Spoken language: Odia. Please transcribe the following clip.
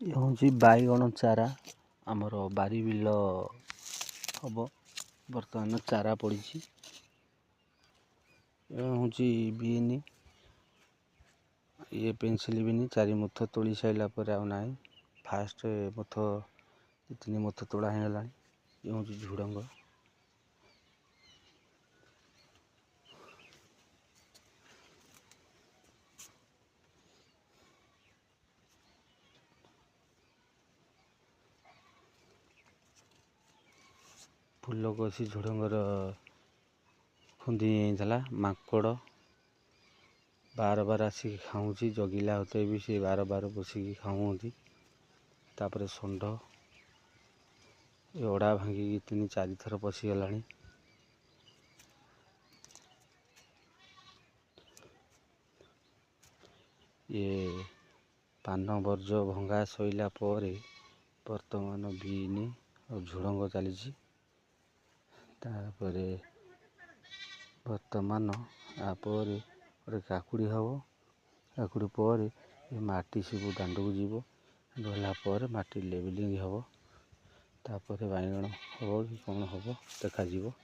ଏ ହେଉଛି ବାଇଗଣ ଚାରା। ଆମର ବାରି ବିଲ ହବ, ବର୍ତ୍ତମାନ ଚାରା ପଡ଼ିଛି। ଏ ହେଉଛି ବିନ୍, ଇଏ ପେନ୍ସିଲ୍ ବିନ୍। 4 ମୁଥ ତୋଳି ସାରିଲା ପରେ ଆଉ ନାହିଁ। ଫାଷ୍ଟ ମୁଥ 2-3 ମୁଥ ତୋଳା ହେଇଗଲାଣି। ଏ ହେଉଛି ଝୁଡ଼ଙ୍ଗ। ଫୁଲକୋସି ଝୁଡ଼ଙ୍ଗର ଖୁନ୍ଦି ହେଇଥିଲା। ମାଙ୍କଡ଼ ବାର ଆସିକି ଖାଉଛି, ଜଗିଲା ହତେ ବି ସେ ବାର ବସିକି ଖାଉଛନ୍ତି। ତାପରେ ଷଣ୍ଢ ଏ ଅଡ଼ା ଭାଙ୍ଗିକି 3-4 ଥର ପଶିଗଲାଣି। ଇଏ ପାନ ବର୍ଜ୍ୟ ଭଙ୍ଗା ସଇଲା ପରେ ବର୍ତ୍ତମାନ ବିନ୍ ଆଉ ଝୁଡ଼ଙ୍ଗ ଚାଲିଛି। ତାପରେ ବର୍ତ୍ତମାନ ତାପରେ ଗୋଟେ କାକୁଡ଼ି ହେବ। କାକୁଡ଼ି ପରେ ଏ ମାଟି ସବୁ ଦାଣ୍ଡକୁ ଯିବ। ଗଲା ପରେ ମାଟି ଲେବେଲିଂ ହେବ। ତାପରେ ବାଇଗଣ ହେବ କି କ'ଣ ହେବ ଦେଖାଯିବ।